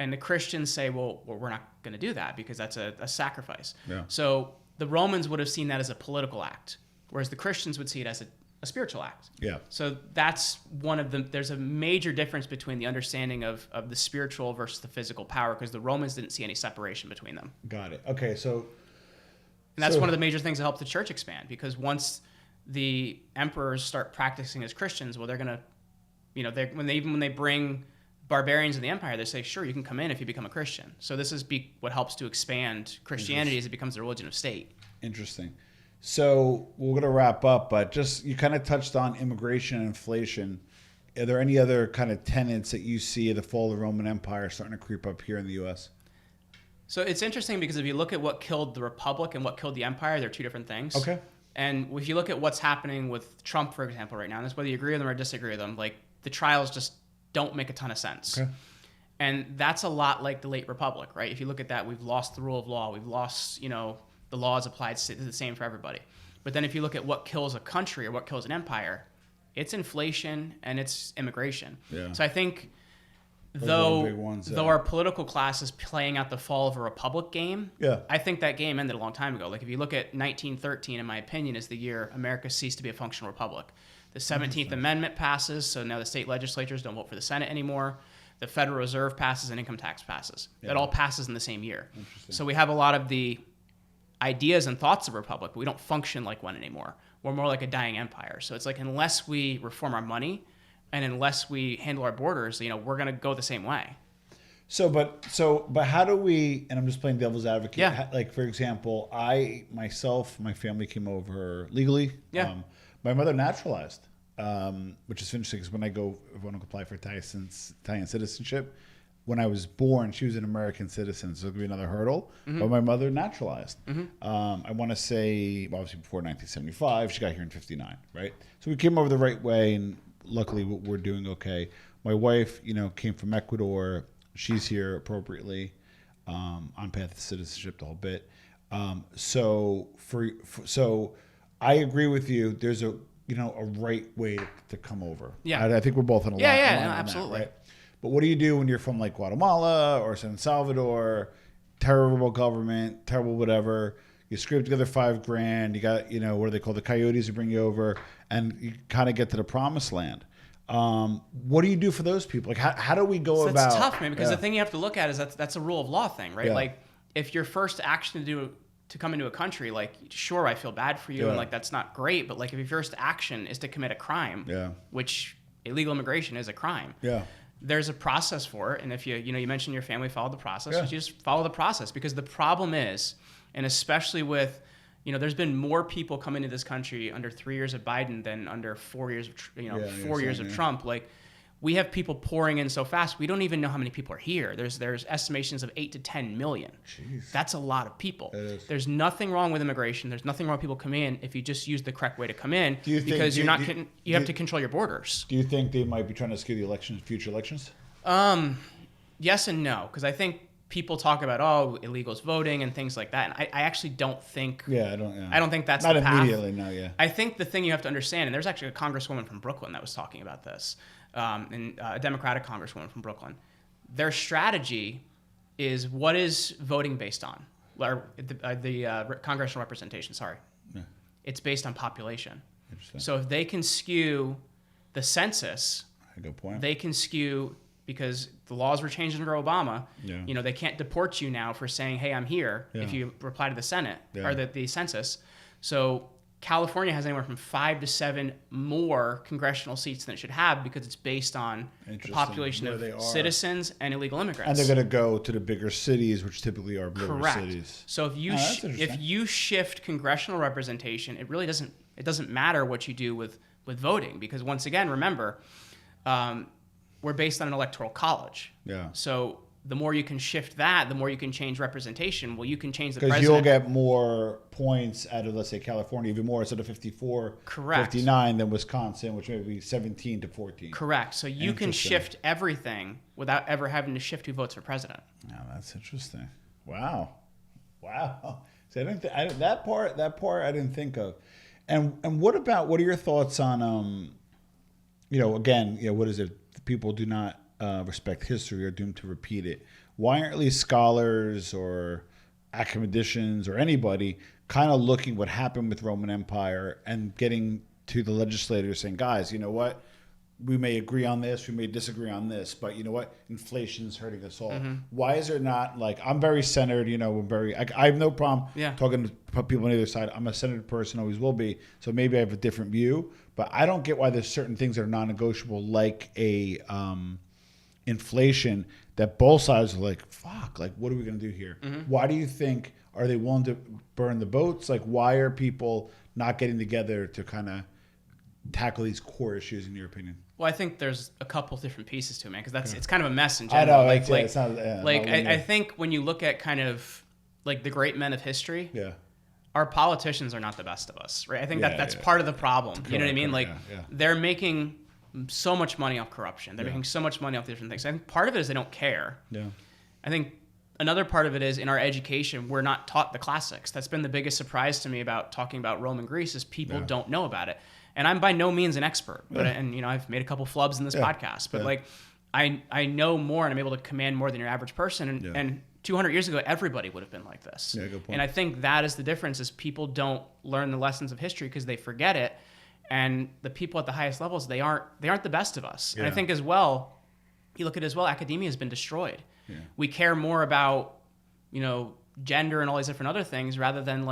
And the Christians say, well we're not going to do that because that's a sacrifice. Yeah. So the Romans would have seen that as a political act, whereas the Christians would see it as a spiritual act. Yeah. So that's there's a major difference between the understanding of the spiritual versus the physical power because the Romans didn't see any separation between them. Got it. Okay, so... And that's one of the major things that helped the church expand because once the emperors start practicing as Christians, well, they're going to, when they bring barbarians in the empire, they say, sure, you can come in if you become a Christian. So this is what helps to expand Christianity as it becomes the religion of state. Interesting. So we're going to wrap up, but just you kind of touched on immigration and inflation. Are there any other kind of tenets that you see of the fall of the Roman Empire starting to creep up here in the U.S.? So it's interesting because if you look at what killed the Republic and what killed the Empire, they're two different things. Okay. And if you look at what's happening with Trump, for example, right now, and it's whether you agree with them or disagree with them, like the trials just don't make a ton of sense. Okay. And that's a lot like the late Republic, right? If you look at that, we've lost the rule of law. We've lost, the laws applied to the same for everybody. But then if you look at what kills a country or what kills an empire, it's inflation and it's immigration. Yeah. So I think... Those Though, are the big ones, though our political class is playing out the fall of a republic game, yeah. I think that game ended a long time ago. Like if you look at 1913, in my opinion, is the year America ceased to be a functional republic. The 17th Amendment passes, so now the state legislatures don't vote for the Senate anymore. The Federal Reserve passes and income tax passes. Yeah. That all passes in the same year. So we have a lot of the ideas and thoughts of a republic, but we don't function like one anymore. We're more like a dying empire. So it's like unless we reform our money, and unless we handle our borders, we're going to go the same way. But how do we, and I'm just playing devil's advocate. Yeah. Like, for example, my family came over legally. Yeah. My mother naturalized, which is interesting because when I want to apply for Italian citizenship, when I was born, she was an American citizen. So it'll be another hurdle. Mm-hmm. But my mother naturalized. Mm-hmm. I want to say, obviously before 1975, she got here in 1959, right? So we came over the right way and luckily we're doing okay. My wife, came from Ecuador. She's here appropriately, on path to citizenship, the whole bit. So I agree with you. There's a right way to come over. Yeah. I think we're both on a line. Yeah, no, absolutely. That, right? But what do you do when you're from like Guatemala or San Salvador? Terrible government, terrible whatever. You scrape together $5,000. You got, what do they call the coyotes who bring you over, and you kind of get to the promised land. What do you do for those people? Like, how do we go about? That's tough, man. Because the thing you have to look at is that's a rule of law thing, right? Yeah. Like, if your first action to come into a country, like, sure, I feel bad for you, and like that's not great. But like, if your first action is to commit a crime, which illegal immigration is a crime, there's a process for it. And if you mentioned your family followed the process, you just follow the process. Because the problem is, and especially with, there's been more people coming into this country under 3 years of Biden than under 4 years of, 4 years of Trump. Like, we have people pouring in so fast, we don't even know how many people are here. There's estimations of 8 to 10 million. Jeez. That's a lot of people. There's nothing wrong with immigration. There's nothing wrong with people coming in if you just use the correct way to come in. Because you have to control your borders. Do you think they might be trying to skew the future elections? Yes and no, because I think people talk about illegals voting and things like that, and I actually don't think. Yeah, I don't think that's not the path. Immediately. No, yeah. I think the thing you have to understand, and there's actually a congresswoman from Brooklyn that was talking about this, and a Democratic congresswoman from Brooklyn. Their strategy is what is voting based on, or the congressional representation. Sorry, it's based on population. Interesting. So if they can skew the census, good point. They can skew. Because the laws were changed under Obama, Yeah. They can't deport you now for saying, "Hey, I'm here." Yeah. If you reply to the Senate or the census, so California has anywhere from 5 to 7 more congressional seats than it should have because it's based on the population of citizens and illegal immigrants. And they're going to go to the bigger cities, which typically are bigger cities. So if you shift congressional representation, it really doesn't matter what you do with voting, because once again, remember, we're based on an electoral college. Yeah. So the more you can shift that, the more you can change representation. Well, you can change the president. Because you'll get more points out of, let's say, California, even more, instead of 54, correct, 59 than Wisconsin, which may be 17 to 14. Correct. So you can shift everything without ever having to shift who votes for president. Oh, that's interesting. Wow. So that part I didn't think of. And what are your thoughts on, what is it? People do not respect history, are doomed to repeat it. Why aren't at least scholars or academicians or anybody kind of looking what happened with Roman Empire and getting to the legislators saying, guys, you know what? We may agree on this, we may disagree on this, but you know what? Inflation's hurting us all. Mm-hmm. Why is there not, I'm very centered, I have no problem talking to people on the other side. I'm a centered person, always will be, so maybe I have a different view, but I don't get why there's certain things that are non-negotiable, like a inflation, that both sides are like, fuck, what are we going to do here? Mm-hmm. Why do you think, are they willing to burn the boats? Why are people not getting together to kind of tackle these core issues, in your opinion? Well, I think there's a couple different pieces to it, man, because it's kind of a mess in general. I know, I think when you look at kind of the great men of history, our politicians are not the best of us, right? I think that's part of the problem. You know what I mean? They're making so much money off corruption. They're making so much money off different things. I think part of it is they don't care. Yeah. I think another part of it is in our education, we're not taught the classics. That's been the biggest surprise to me about talking about Rome and Greece, is people don't know about it. And I'm by no means an expert, but I've made a couple flubs in this podcast, but I know more and I'm able to command more than your average person. And 200 years ago, everybody would have been like this. Yeah, good point. And I think that is the difference, is people don't learn the lessons of history because they forget it. And the people at the highest levels, they aren't the best of us. Yeah. And I think as well, you look at it as well, academia has been destroyed. Yeah. We care more about, gender and all these different other things rather than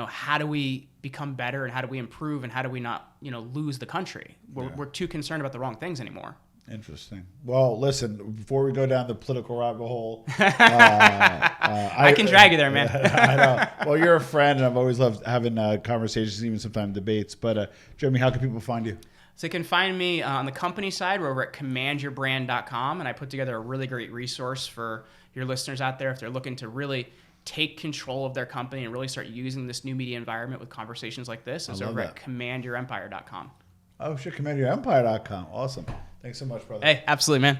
how do we become better and how do we improve and how do we not, lose the country? We're too concerned about the wrong things anymore. Interesting. Well, listen, before we go down the political rabbit hole, I can drag you there, man. I know. Well, you're a friend, and I've always loved having conversations, even sometimes debates. But Jeremy, how can people find you? So you can find me on the company side. We're over at commandyourbrand.com, and I put together a really great resource for your listeners out there if they're looking to really take control of their company and really start using this new media environment with conversations like this. It's over at commandyourempire.com. Oh, shit, commandyourempire.com. Awesome. Thanks so much, brother. Hey, absolutely, man.